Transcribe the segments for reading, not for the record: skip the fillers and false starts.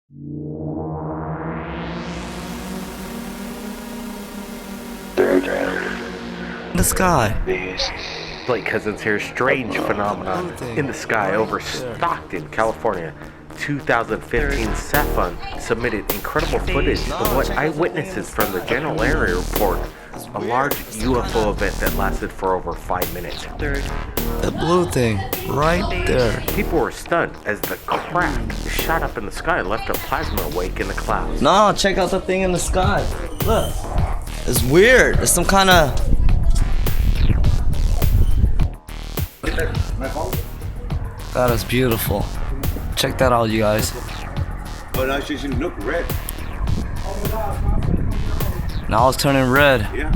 The sky. Blake Cousins here. Strange phenomenon in the sky over Stockton, California. 2015 SAFUN submitted incredible footage of what eyewitnesses from the general area report a large UFO event that lasted for over 5 minutes. The blue thing, right there. People were stunned as the crack shot up in the sky and left a plasma wake in the clouds. No, check out the thing in the sky. Look. It's weird. It's some kind of... That is beautiful. Check that out, you guys. Oh, now she should look red. Now it's turning red. Yeah.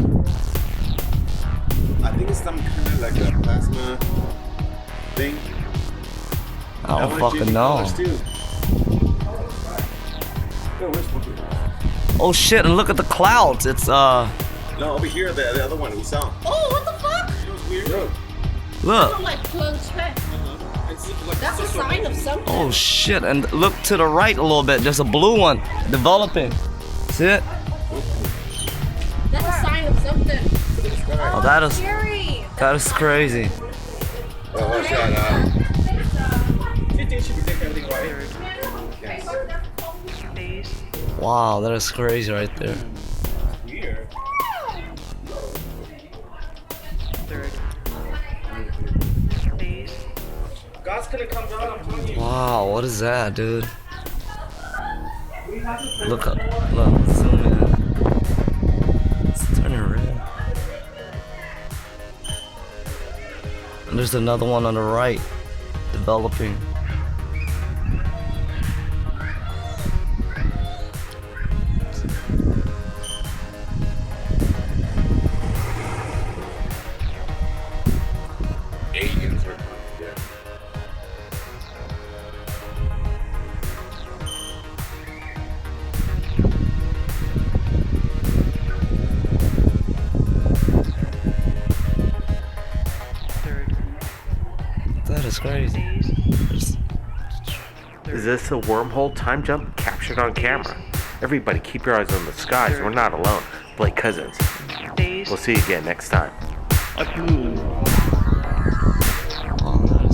I think it's some kind of like a plasma thing. I don't fucking know. Oh shit, and look at the clouds. It's No, over here, the other one we saw. Oh, what the fuck? It was weird. Look. Look like close check. That's a sign of something. Oh shit, and look to the right a little bit. There's a blue one developing. See it? That's a sign of something. Oh, that is Scary. that is crazy. Oh, what's that? Wow, that is crazy right there. Weird. God's gonna come down, I'm telling you. Wow, what is that, dude? Look up, look, zoom in. It's turning red. And there's another one on the right, developing. Aliens are coming, yeah. That is crazy. Is this a wormhole time jump captured on camera? Everybody keep your eyes on the skies. We're not alone. Blake Cousins. We'll see you again next time. Oh, that is...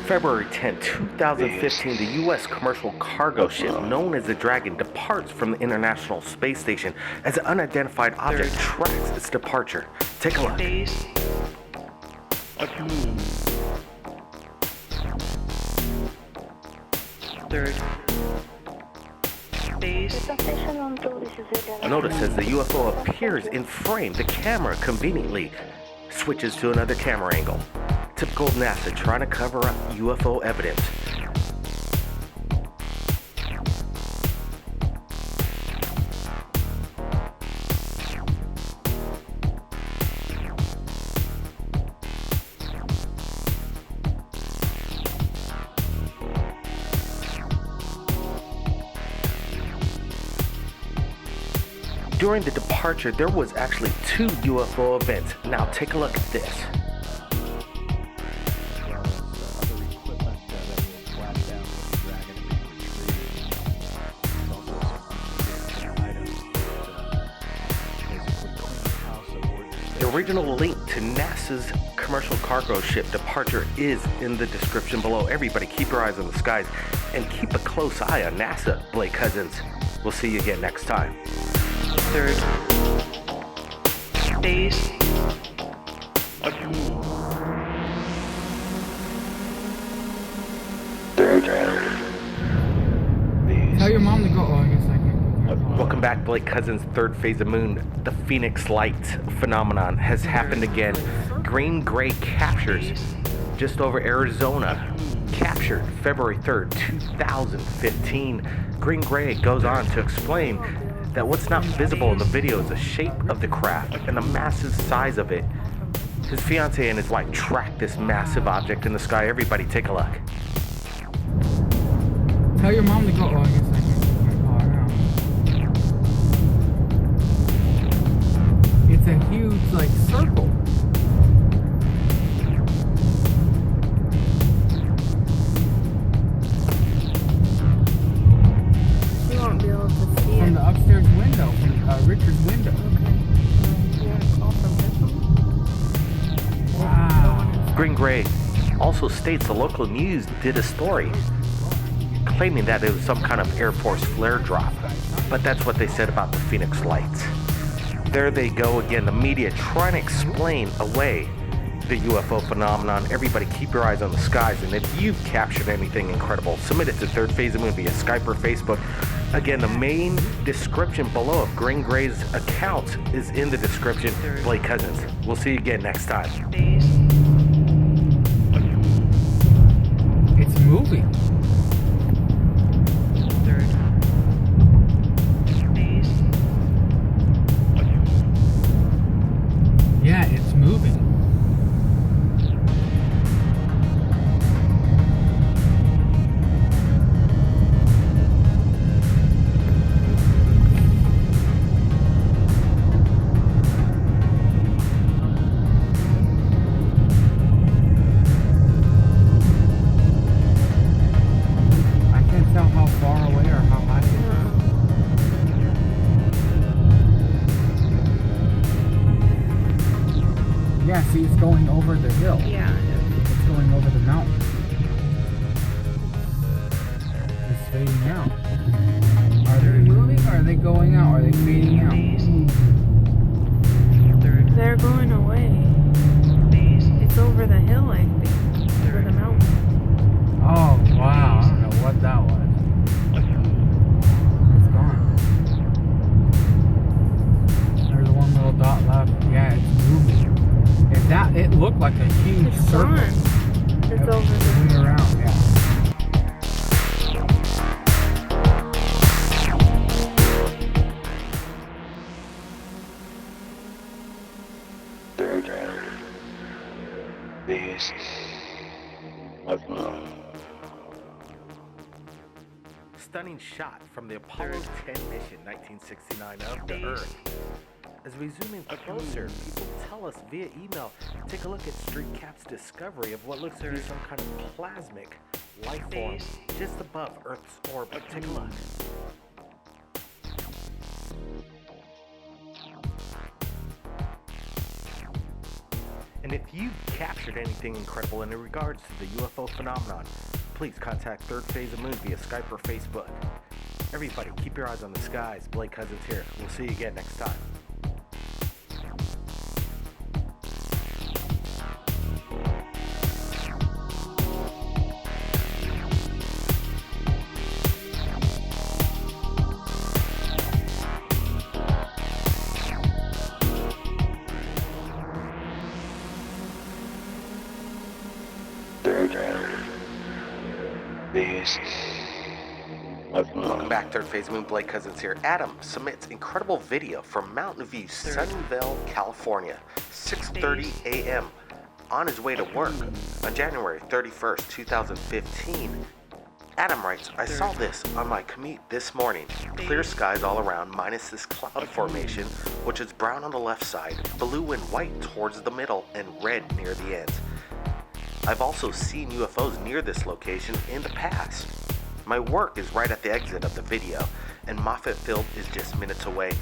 February 10, 2015, the U.S. commercial cargo ship known as the Dragon departs from the International Space Station as an unidentified object tracks its departure. Take a look. Notice as the UFO appears in frame, the camera conveniently switches to another camera angle. Typical NASA trying to cover up UFO evidence. During the departure, there was actually 2 UFO events. Now take a look at this. The original link to NASA's commercial cargo ship departure is in the description below. Everybody keep your eyes on the skies and keep a close eye on NASA, Blake Cousins. We'll see you again next time. Third phase of moon. Tell your mom to go. Oh, I guess I can. Welcome back, Blake Cousins' third phase of moon. The Phoenix Light phenomenon has happened again. Green Gray captures just over Arizona. Captured February 3rd, 2015. Green Gray goes on to explain that what's not visible in the video is the shape of the craft and the massive size of it. His fiance and his wife tracked this massive object in the sky. Everybody take a look. Tell your mom to go. Oh, I guess I can't call her now. It's a huge, like, circle. You won't be able to see From it. the upstairs window, from Richard's window. Okay. You want to call from this one? Wow. Green Gray also states the local news did a story claiming that it was some kind of Air Force flare drop. But that's what they said about the Phoenix Lights. There they go again, the media trying to explain away the UFO phenomenon. Everybody keep your eyes on the skies, and if you've captured anything incredible, submit it to Third Phase of Moon via Skype or Facebook. Again, the main description below of Green Gray's account is in the description. Blake Cousins. We'll see you again next time. It's moving. Yeah, it's moving. I can't tell how far away or how high it is. Yeah, see, it's going over the hill. Yeah. It's going over the mountain. It's fading out. Are they moving or are they going out? Are they fading out? They're going away. It's over the hill, I think. Over the mountain. Oh, wow. I don't know what that was. It's gone. There's one little dot left. Yeah, it's moving. It looked like a huge It's circle. gone. It's Yep, over there. moving around, yeah. Stunning shot from the Apollo 10 mission 1969 of the Earth. As we zoom in closer, people tell us via email, take a look at Street Cap's discovery of what looks to be some kind of plasmic life form just above Earth's orbit. Take a look. And if you've captured anything incredible in regards to the UFO phenomenon, please contact Third Phase of Moon via Skype or Facebook. Everybody, keep your eyes on the skies. Blake Cousins here. We'll see you again next time. Welcome back, Third Phase Moon. Blake Cousins here. Adam submits incredible video from Mountain View, Sunnyvale, California, 6:30 a.m. on his way to work on January 31st, 2015. Adam writes, I saw this on my commute this morning. Clear skies all around, minus this cloud formation, which is brown on the left side, blue and white towards the middle, and red near the ends. I've also seen UFOs near this location in the past. My work is right at the exit of the video, and Moffet Field is just minutes away.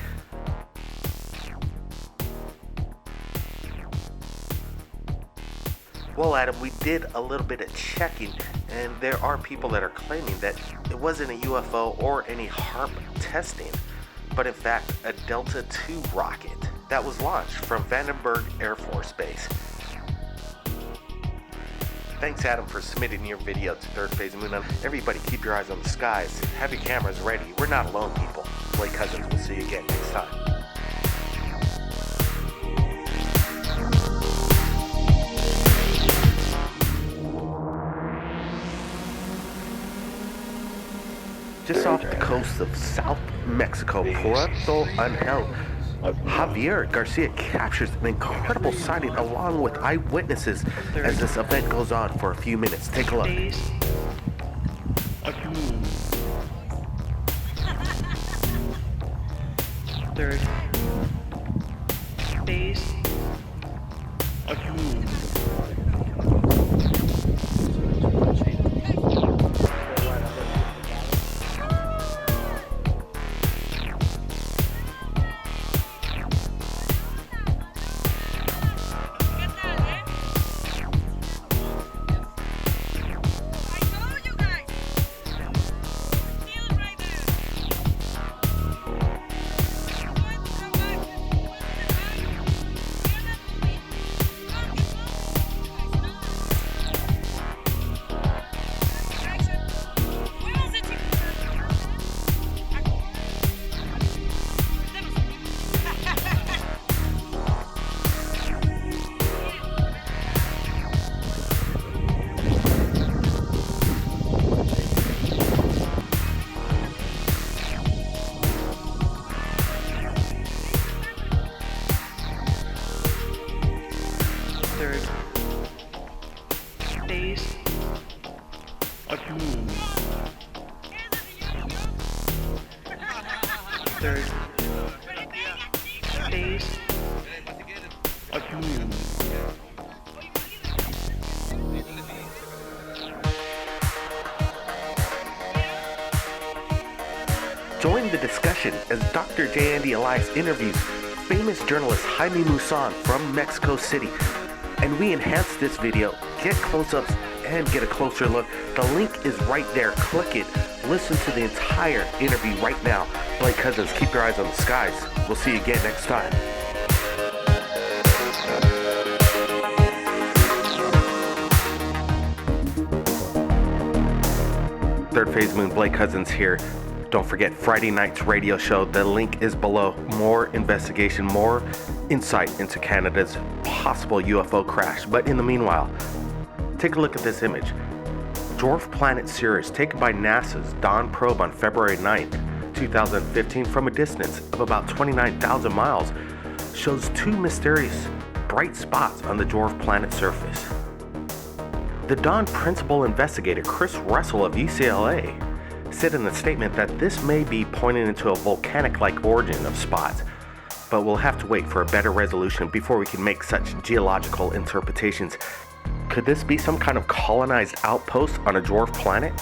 Well, Adam, we did a little bit of checking, and there are people that are claiming that it wasn't a UFO or any HAARP testing, but in fact a Delta II rocket that was launched from Vandenberg Air Force Base. Thanks, Adam, for submitting your video to Third Phase of Moon. Everybody, keep your eyes on the skies. Have your cameras ready. We're not alone, people. Blake Cousins. We'll see you again next time. Just off the coast of South Mexico, Puerto Angel, Javier Garcia captures an incredible sighting along with eyewitnesses as this event goes on for a few minutes. Take a look. Phase of moon. Third phase of moon. Third phase of moon. Third phase of moon. Join the discussion as Dr. J. Andy Elias interviews famous journalist Jaime Musan from Mexico City. And we enhance this video, get close-ups, and get a closer look. The link is right there. Click it. Listen to the entire interview right now. Blake Cousins, keep your eyes on the skies. We'll see you again next time. Third Phase Moon, Blake Cousins here. Don't forget Friday night's radio show. The link is below. More investigation, more insight into Canada's possible UFO crash. But in the meanwhile, take a look at this image. Dwarf planet Sirius, taken by NASA's Dawn probe on February 9th, 2015, from a distance of about 29,000 miles, shows two mysterious bright spots on the dwarf planet surface. The Dawn principal investigator, Chris Russell of UCLA, said in a statement that this may be pointing into a volcanic-like origin of spots, but we'll have to wait for a better resolution before we can make such geological interpretations. Could this be some kind of colonized outpost on a dwarf planet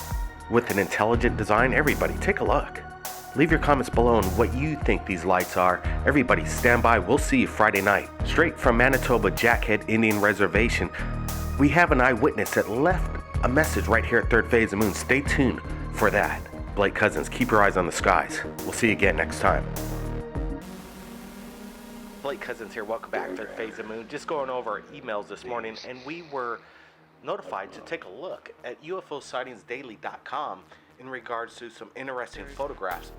with an intelligent design? Everybody, take a look. Leave your comments below on what you think these lights are. Everybody, stand by. We'll see you Friday night. Straight from Manitoba Jackhead Indian Reservation, we have an eyewitness that left a message right here at Third Phase of Moon. Stay tuned for that. Blake Cousins, keep your eyes on the skies. We'll see you again next time. Blake Cousins here. Welcome back to Third Phase of Moon. Just going over our emails this morning, and we were notified to take a look at UFOsightsdaily.com in regards to some interesting photographs.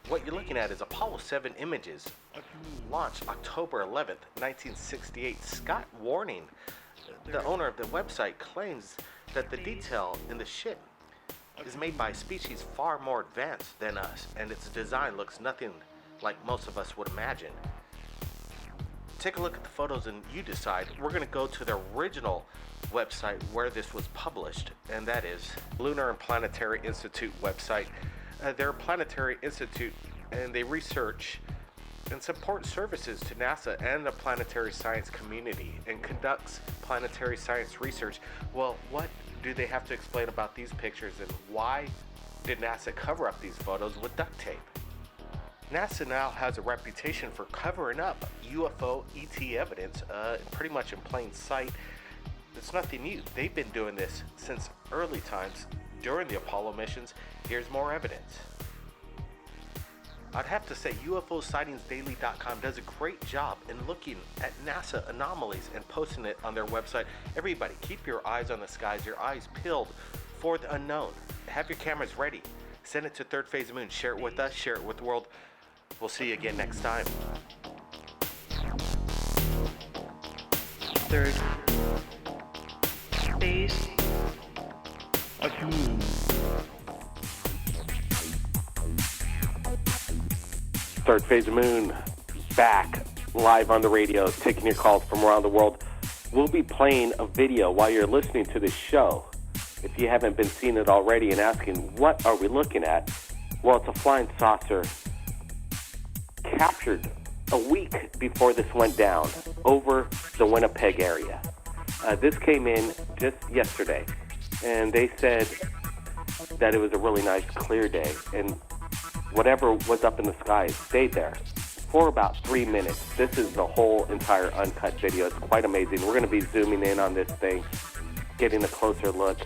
What you're looking at is Apollo 7 images, launched October 11th, 1968. Scott Warning, the owner of the website, claims that the detail in the ship is made by a species far more advanced than us, and its design looks nothing like most of us would imagine. Take a look at the photos and you decide. We're going to go to the original website where this was published, and that is Lunar and Planetary Institute website. They're a planetary institute, and they research and support services to NASA and the planetary science community, and conducts planetary science research. Well, what do they have to explain about these pictures, and why did NASA cover up these photos with duct tape? NASA now has a reputation for covering up UFO ET evidence pretty much in plain sight. It's nothing new. They've been doing this since early times during the Apollo missions. Here's more evidence. I'd have to say UFOsightsdaily.com does a great job in looking at NASA anomalies and posting it on their website. Everybody, keep your eyes on the skies, your eyes peeled for the unknown. Have your cameras ready. Send it to Third Phase of Moon. Share it with us, share it with the world. We'll see you again next time. Third phase of moon. Third Phase of Moon, back live on the radio, taking your calls from around the world. We'll be playing a video while you're listening to this show. If you haven't been seeing it already and asking, what are we looking at? Well, it's a flying saucer captured a week before this went down over the Winnipeg area. This came in just yesterday, and they said that it was a really nice clear day, and whatever was up in the sky stayed there for about 3 minutes. This is the whole entire uncut video. It's quite amazing. We're going to be zooming in on this thing, getting a closer look.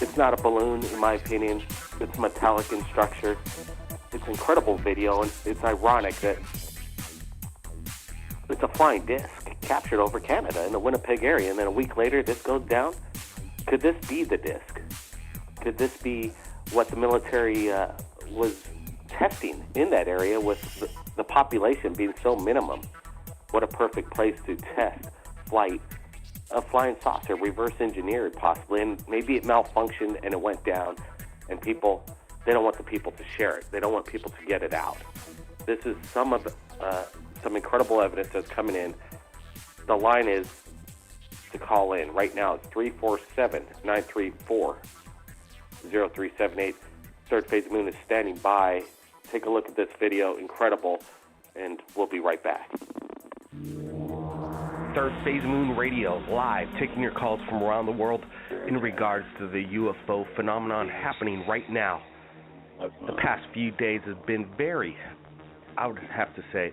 It's not a balloon, in my opinion. It's metallic in structure. It's an incredible video, and it's ironic that it's a flying disc captured over Canada in the Winnipeg area, and then a week later this goes down. Could this be the disc? Could this be what the military was testing in that area with the population being so minimum? What a perfect place to test a flying saucer, reverse engineered possibly, and maybe it malfunctioned and it went down, and they don't want the people to share it. They don't want people to get it out. This is some incredible evidence that's coming in. The line is to call in. Right now it's 347-934-0378. Third Phase of Moon is standing by. Take a look at this video. Incredible. And we'll be right back. Third Phase Moon Radio, live, taking your calls from around the world in regards to the UFO phenomenon happening right now. The past few days have been very, I would have to say,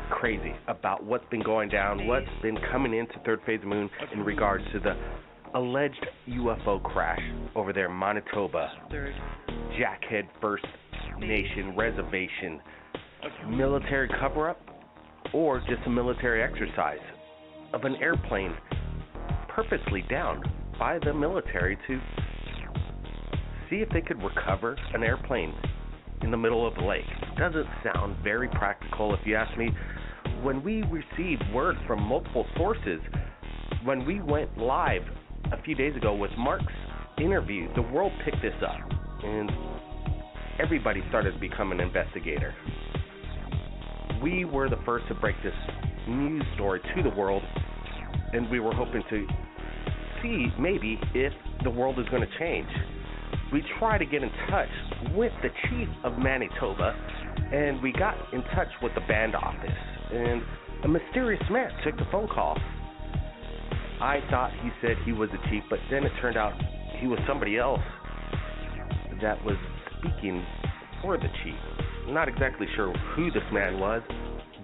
crazy about what's been going down, what's been coming into Third Phase of Moon in regards to the alleged UFO crash over there in Manitoba, Jackhead First Nation Reservation, military cover-up, or just a military exercise of an airplane purposely downed by the military to see if they could recover an airplane in the middle of the lake. Doesn't sound very practical if you ask me. When we received word from multiple sources, when we went live a few days ago with Mark's interview, the world picked this up and everybody started to become an investigator. We were the first to break this news story to the world, and we were hoping to see maybe if the world is going to change. We tried to get in touch with the chief of Manitoba, and we got in touch with the band office, and a mysterious man took the phone call. I thought he said he was the chief, but then it turned out he was somebody else that was speaking for the chief. I'm not exactly sure who this man was,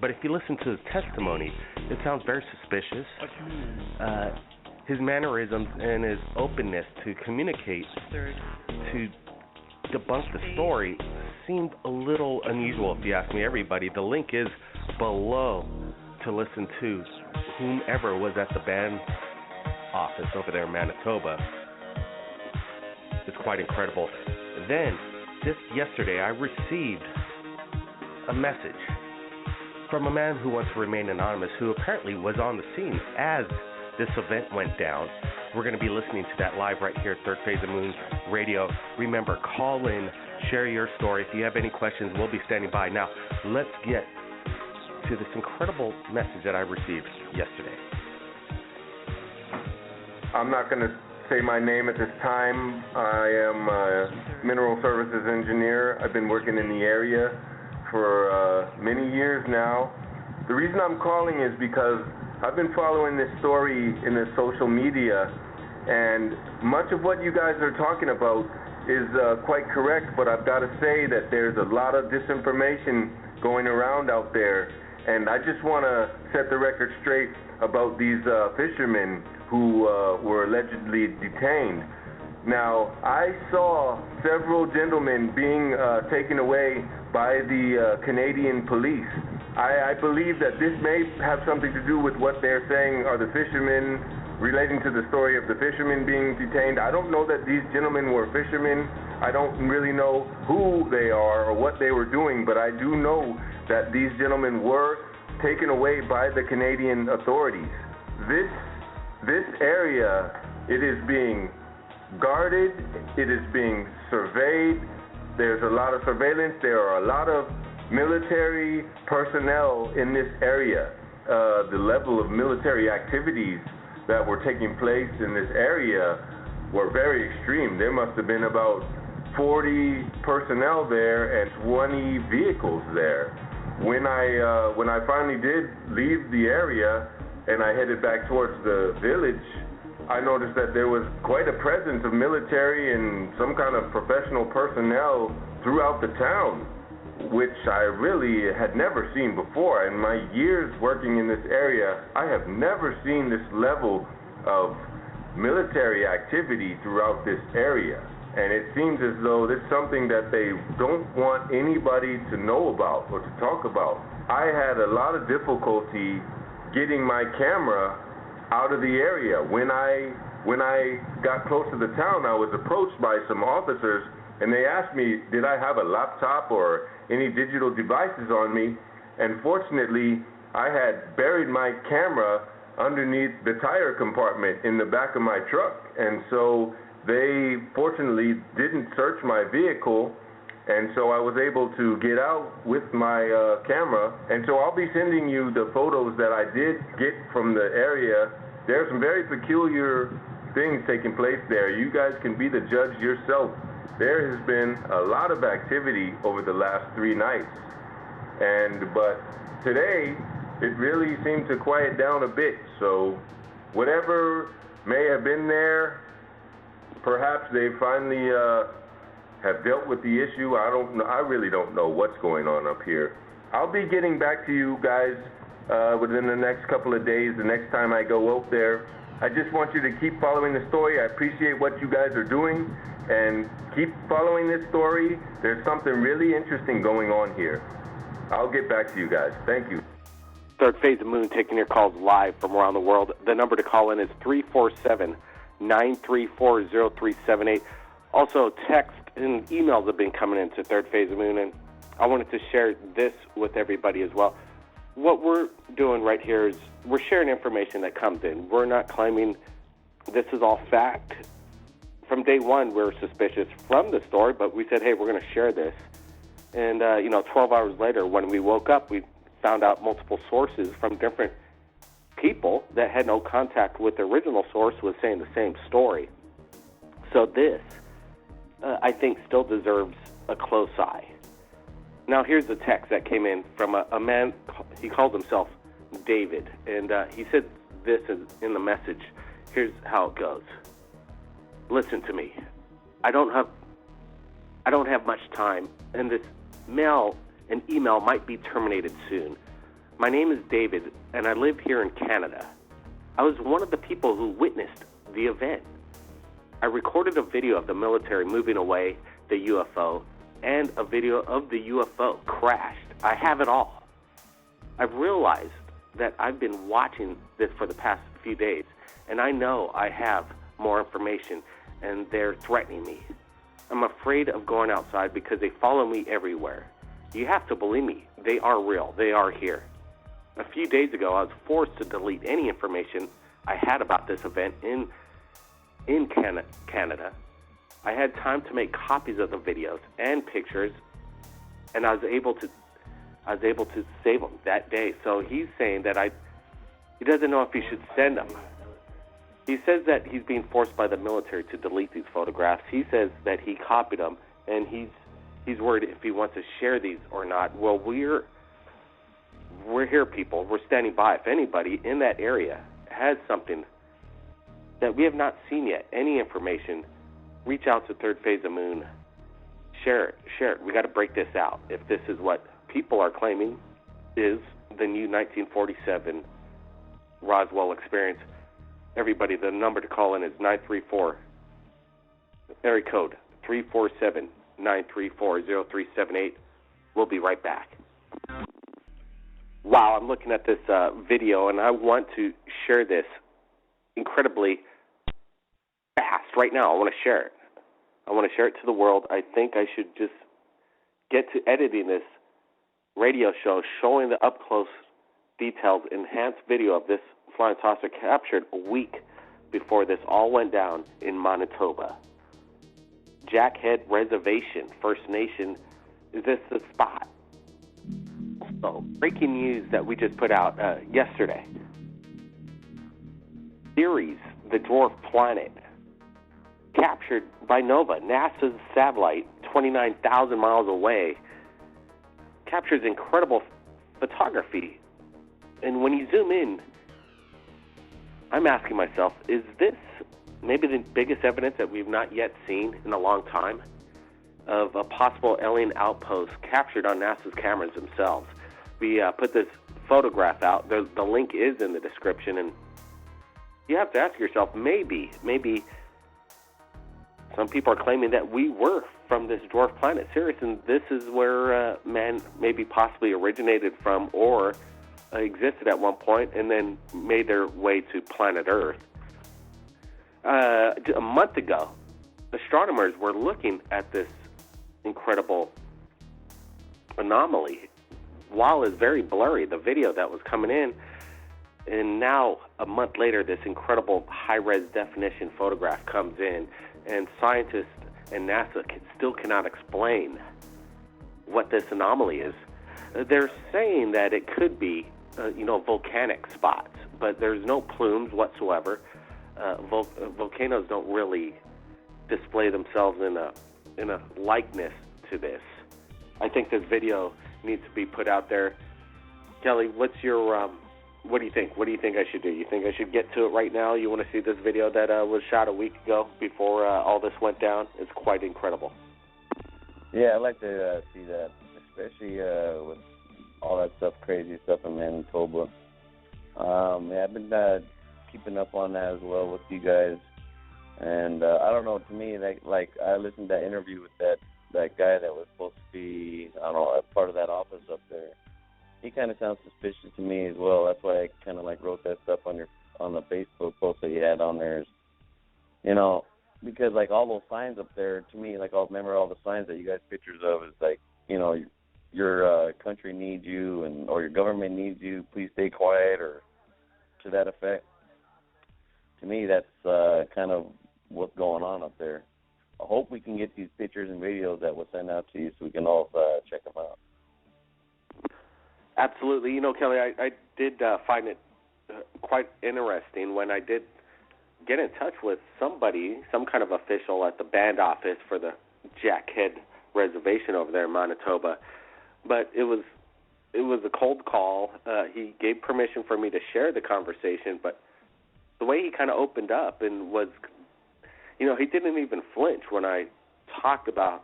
but if you listen to his testimony, it sounds very suspicious. His mannerisms and his openness to communicate, to debunk the story, seemed a little unusual if you ask me. Everybody, the link is below to listen to whomever was at the band office over there in Manitoba. It's quite incredible. Then, just yesterday, I received a message from a man who wants to remain anonymous, who apparently was on the scene as this event went down. We're going to be listening to that live right here at Third Phase of Moon Radio. Remember, call in, share your story. If you have any questions, we'll be standing by. Now, let's get to this incredible message that I received yesterday. I'm not going to say my name at this time. I am a mineral services engineer. I've been working in the area for many years now. The reason I'm calling is because I've been following this story in the social media, and much of what you guys are talking about is quite correct, but I've got to say that there's a lot of disinformation going around out there, and I just want to set the record straight about these fishermen who were allegedly detained. Now, I saw several gentlemen being taken away by the Canadian police. I believe that this may have something to do with what they're saying are the fishermen, relating to the story of the fishermen being detained. I don't know that these gentlemen were fishermen. I don't really know who they are or what they were doing, but I do know that these gentlemen were taken away by the Canadian authorities. This area, it is being guarded, it is being surveyed, there's a lot of surveillance, there are a lot of military personnel in this area. The level of military activities that were taking place in this area were very extreme. There must have been about 40 personnel there and 20 vehicles there. When I finally did leave the area and I headed back towards the village, I noticed that there was quite a presence of military and some kind of professional personnel throughout the town, which I really had never seen before. In my years working in this area, I have never seen this level of military activity throughout this area. And it seems as though this is something that they don't want anybody to know about or to talk about. I had a lot of difficulty getting my camera out of the area. When I got close to the town, I was approached by some officers, and they asked me, did I have a laptop or any digital devices on me? And fortunately, I had buried my camera underneath the tire compartment in the back of my truck. And so they fortunately didn't search my vehicle, and so I was able to get out with my camera. And so I'll be sending you the photos that I did get from the area. There are some very peculiar things taking place there. You guys can be the judge yourself. There has been a lot of activity over the last 3 nights. But today, it really seemed to quiet down a bit. So whatever may have been there, perhaps they finally have dealt with the issue. I don't know. I really don't know what's going on up here. I'll be getting back to you guys within the next couple of days, the next time I go out there. I just want you to keep following the story. I appreciate what you guys are doing, and keep following this story. There's something really interesting going on here. I'll get back to you guys. Thank you. Third Phase of Moon taking your calls live from around the world. The number to call in is 347-934-0378. Also, text and emails have been coming in to Third Phase of Moon, and I wanted to share this with everybody as well. What we're doing right here is we're sharing information that comes in. We're not claiming this is all fact. From day one, we were suspicious from the story, but we said, hey, we're going to share this. And, 12 hours later, when we woke up, we found out multiple sources from different people that had no contact with the original source was saying the same story. So this, I think, still deserves a close eye. Now, here's the text that came in from a man. He called himself David, and he said this in the message. Here's how it goes. Listen to me. I don't have much time, and this mail and email might be terminated soon. My name is David, and I live here in Canada. I was one of the people who witnessed the event. I recorded a video of the military moving away the UFO and a video of the UFO crashed. I have it all. I've realized that I've been watching this for the past few days, and I know I have more information, and they're threatening me. I'm afraid of going outside because they follow me everywhere. You have to believe me. They are real. They are here. A few days ago, I was forced to delete any information I had about this event in Canada. I had time to make copies of the videos and pictures, and I was able to save them that day. So he's saying that he doesn't know if he should send them. He says that he's being forced by the military to delete these photographs. He says that he copied them, and he's worried if he wants to share these or not. Well, we're here, people. We're standing by. If anybody in that area has something that we have not seen yet, any information, reach out to Third Phase of Moon. Share it. We got to break this out. If this is what people are claiming is the new 1947 Roswell experience, everybody, the number to call in is 934, area code 347-934-0378. We'll be right back. Wow, I'm looking at this video, and I want to share this incredibly fast right now. I want to share it. I want to share it to the world. I think I should just get to editing this radio show, showing the up-close details, enhanced video of this flying saucer captured a week before this all went down in Manitoba. Jackhead Reservation, First Nation, is this the spot? So, breaking news that we just put out yesterday. Ceres, the dwarf planet, captured by NOVA, NASA's satellite, 29,000 miles away, captures incredible photography. And when you zoom in, I'm asking myself, is this maybe the biggest evidence that we've not yet seen in a long time of a possible alien outpost captured on NASA's cameras themselves? We put this photograph out. The link is in the description, and you have to ask yourself, maybe some people are claiming that we were from this dwarf planet Sirius, and this is where man maybe possibly originated from or existed at one point and then made their way to planet Earth. A month ago, astronomers were looking at this incredible anomaly. While it's very blurry, the video that was coming in, and now a month later, this incredible high-res definition photograph comes in, and scientists and NASA still cannot explain what this anomaly is. They're saying that it could be, volcanic spots, but there's no plumes whatsoever. Volcanoes don't really display themselves in a likeness to this. I think this video needs to be put out there. Kelly, what's your what do you think? What do you think I should do? You think I should get to it right now? You want to see this video that was shot a week ago before all this went down? It's quite incredible. Yeah, I'd like to see that, especially with all that stuff, crazy stuff in Manitoba. I've been keeping up on that as well with you guys. And I don't know, to me, like I listened to that interview with that guy that was supposed to be, I don't know, a part of that office up there. He kind of sounds suspicious to me as well. That's why I kind of wrote that stuff on the Facebook post that you had on there. Is, because all those signs up there, to me, remember all the signs that you guys pictures of is your country needs you or your government needs you. Please stay quiet, or to that effect. To me, that's kind of what's going on up there. I hope we can get these pictures and videos that we'll send out to you so we can all check them out. Absolutely. Kelly, I did find it quite interesting when I did get in touch with somebody, some kind of official at the band office for the Jackhead Reservation over there in Manitoba. But it was a cold call. He gave permission for me to share the conversation, but the way he kind of opened up and was, he didn't even flinch when I talked about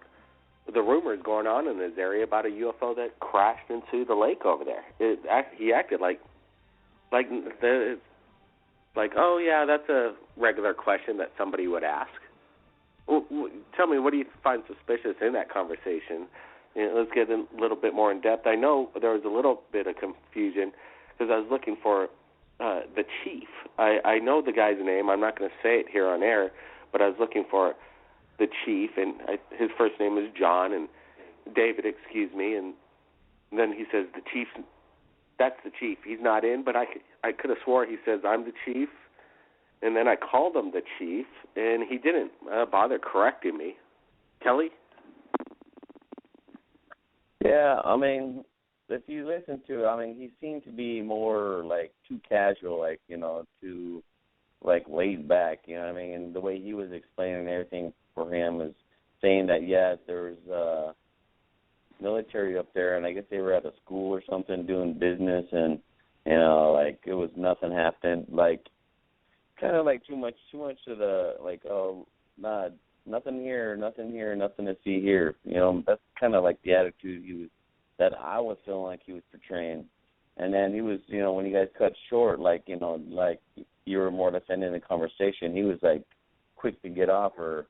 the rumors going on in this area about a UFO that crashed into the lake over there. He acted like, oh yeah, that's a regular question that somebody would ask. Well, tell me, what do you find suspicious in that conversation? Let's get a little bit more in depth. I know there was a little bit of confusion because I was looking for the chief. I know the guy's name. I'm not going to say it here on air, but I was looking for the chief, and his first name is John, and David, excuse me, and then he says, the chief, that's the chief. He's not in, but I could have swore he says, I'm the chief, and then I called him the chief, and he didn't bother correcting me. Kelly? Yeah, if you listen to it, he seemed to be more too casual, too laid back, and the way he was explaining everything for him is saying that, there's military up there, and I guess they were at a school or something doing business, and, it was nothing happened, kind of too much of the, nothing here, nothing to see here, that's kind of the attitude that I was feeling like he was portraying. And then he was, when you guys cut short, you were more or less ending the conversation, he was quick to get off, or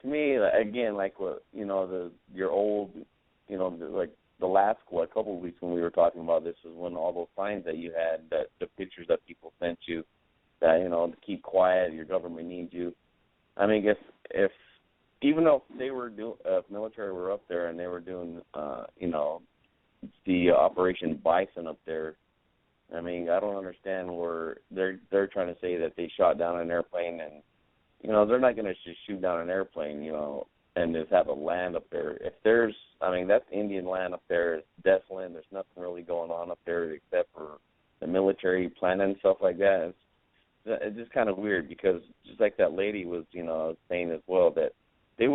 to me, again, your old, the last couple of weeks when we were talking about this was when all those signs that you had, that the pictures that people sent you, that to keep quiet, your government needs you. If even though they were military were up there and they were doing, the Operation Bison up there, I don't understand where they're trying to say that they shot down an airplane, and they're not going to just shoot down an airplane. and just have a land up there. If there's, I mean, that's Indian land up there. It's desolate. There's nothing really going on up there except for the military planning and stuff like that. It's just kind of weird because just like that lady was, saying as well, that the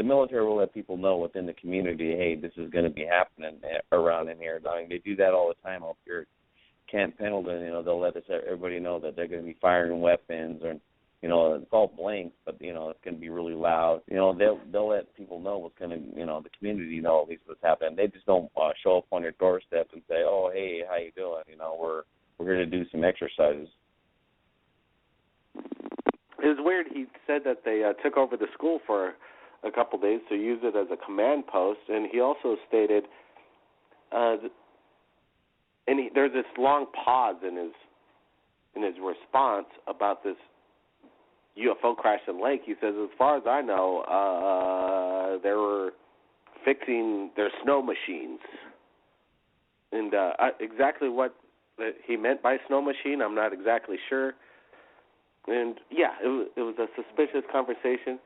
military will let people know within the community, hey, this is going to be happening around in here. I mean, they do that all the time up here at Camp Pendleton. They'll let everybody know that they're going to be firing weapons, or it's all blanks, but it's going to be really loud. They'll let people know what's going to, the community know at least what's happening. They just don't show up on your doorstep and say, oh, hey, how you doing? We're going to do some exercises. It was weird. He said that they took over the school for a couple of days to use it as a command post, and he also stated, there's this long pause in his response about this UFO crash in Lake. He says, as far as I know, they were fixing their snow machines, and exactly what he meant by snow machine, I'm not exactly sure. And yeah, it was a suspicious conversation.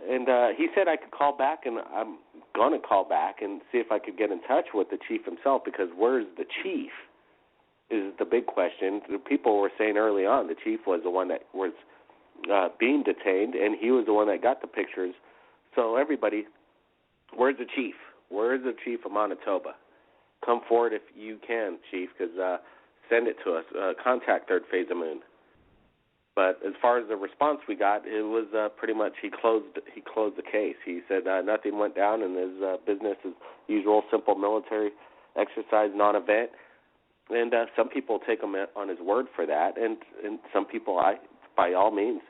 And he said I could call back, and I'm going to call back and see if I could get in touch with the chief himself, because where's the chief is the big question. The people were saying early on the chief was the one that was being detained, and he was the one that got the pictures. So everybody, where's the chief? Where's the chief of Manitoba? Come forward if you can, chief, because send it to us. Contact Third Phase of Moon. But as far as the response we got, it was pretty much he closed the case. He said nothing went down, and his business as usual, simple military exercise, non-event. And some people take him on his word for that, and some people, by all means,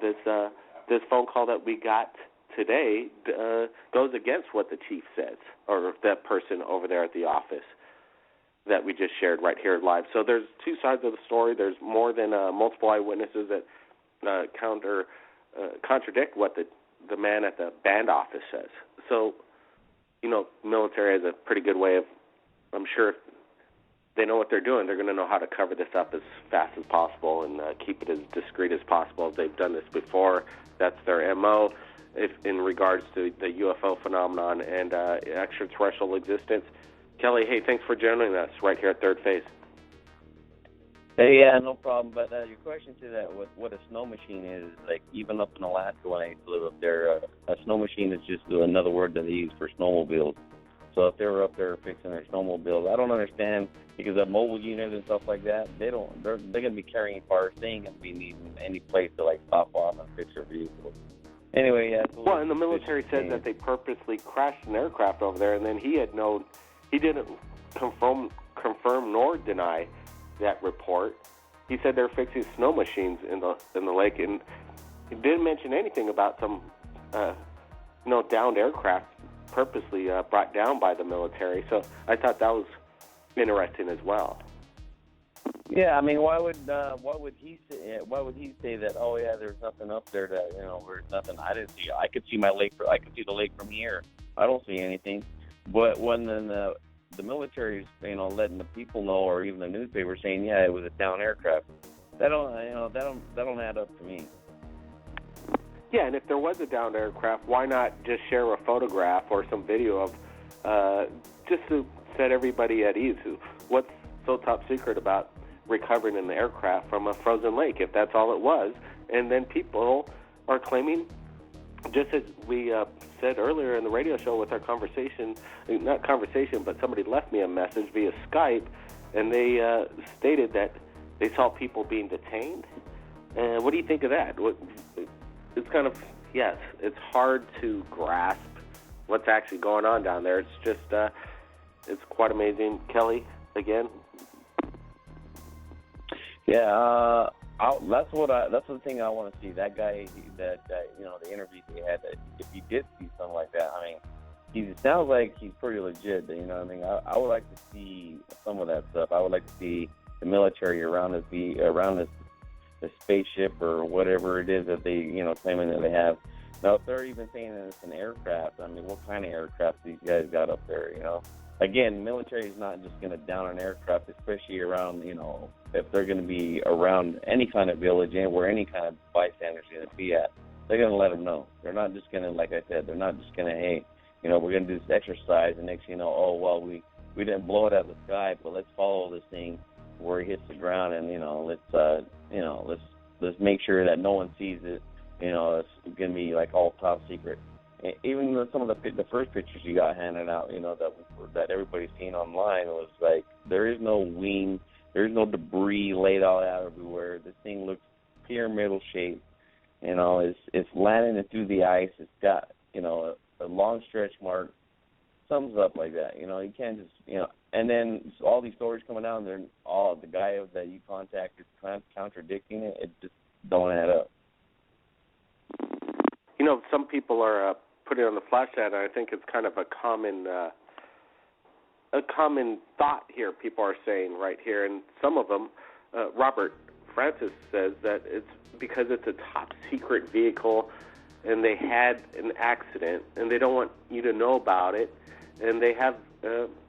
this phone call that we got today goes against what the chief says, or that person over there at the office that we just shared right here live. So there's two sides of the story. There's more than multiple eyewitnesses that contradict what the man at the band office says. So, military has a pretty good way of, I'm sure if they know what they're doing, they're going to know how to cover this up as fast as possible and keep it as discreet as possible. They've done this before. That's their MO in regards to the UFO phenomenon and extraterrestrial existence. Kelly, hey, thanks for joining us right here at Third Phase. Hey, yeah, no problem. But your question to that, what a snow machine is, like even up in Alaska when I used to live up there, a snow machine is just another word that they use for snowmobiles. So if they were up there fixing their snowmobiles, I don't understand, because of mobile units and stuff like that, they're going to be carrying parts. They ain't going to be needing any place to stop off and fix their vehicles. Anyway, yeah. Well, and the military said that they purposely crashed an aircraft over there, and then he didn't confirm nor deny that report. He said they're fixing snow machines in the lake, and he didn't mention anything about some downed aircraft purposely brought down by the military. So I thought that was interesting as well. Yeah, I mean, why would he say that? Oh yeah, there's nothing up there that there's nothing. I didn't see. I could see my lake. I could see the lake from here. I don't see anything. But when the military's letting the people know, or even the newspaper saying, yeah, it was a down aircraft, that don't add up to me. Yeah, and if there was a downed aircraft, why not just share a photograph or some video of just to set everybody at ease? What's so top secret about recovering an aircraft from a frozen lake, if that's all it was? And then people are claiming, just as we said earlier in the radio show with our conversation, not conversation, but somebody left me a message via Skype, and they stated that they saw people being detained. And what do you think of that? It's kind of, yes, it's hard to grasp what's actually going on down there. It's just, it's quite amazing. Kelly, again? Yeah, that's the thing I want to see. That guy, the interview he had, if he did see something like that, I mean, it sounds like he's pretty legit. I mean, I would like to see some of that stuff. I would like to see the military around this spaceship or whatever it is that they, claiming that they have. Now, if they're even saying that it's an aircraft, I mean, what kind of aircraft these guys got up there, Again, military is not just going to down an aircraft, especially around, if they're going to be around any kind of village and where any kind of bystanders are going to be at. they're going to let them know. They're not just going to, like I said, they're not just going to, hey, you know, we're going to do this exercise, and next thing you know, oh, well, we didn't blow it out of the sky, but let's follow this thing where it hits the ground, and, you know, let's make sure that no one sees it. You know, it's going to be, like, all top secret. And even some of the first pictures you got handed out, you know, that everybody's seen online was like, there is no wing, there's no debris laid all out everywhere. This thing looks pyramidal shaped. You know, it's landing through the ice. It's got, you know, a long stretch mark. Sums up like that. You know, you can't just, you know. And then all these stories coming out, and they're all the guy that you contacted contradicting it. It just don't add up. You know, some people are putting on the flash chat, and I think it's kind of a common thought here. People are saying right here, and some of them, Robert Francis says that it's because it's a top secret vehicle, and they had an accident, and they don't want you to know about it, and they have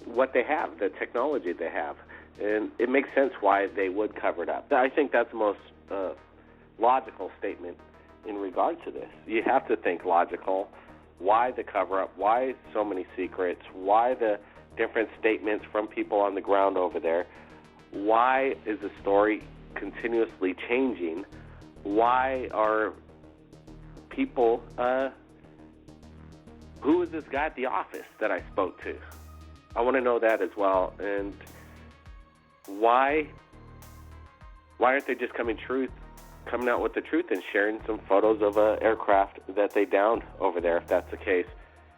what they have, the technology they have, and it makes sense why they would cover it up. I think that's the most logical statement in regard to this. You have to think logical. Why the cover-up? Why so many secrets? Why the different statements from people on the ground over there? Why is the story continuously changing? Why are people... who is this guy at the office that I spoke to? I want to know that as well. And why aren't they just coming out with the truth and sharing some photos of an aircraft that they downed over there, if that's the case?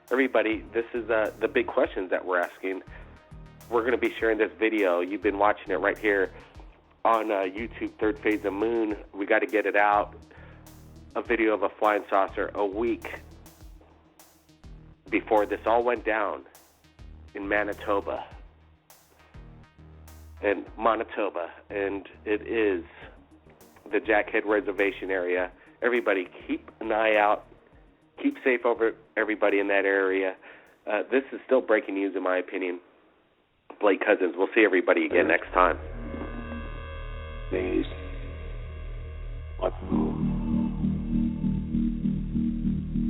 Everybody, this is the big questions that we're asking. We're going to be sharing this video. You've been watching it right here on YouTube, Third Phase of Moon. We got to get it out. A video of a flying saucer a week before this all went down in Manitoba. And it is the Jackhead Reservation area. Everybody keep an eye out. Keep safe over everybody in that area. This is still breaking news in my opinion. Blake Cousins. We'll see everybody again next time. Phase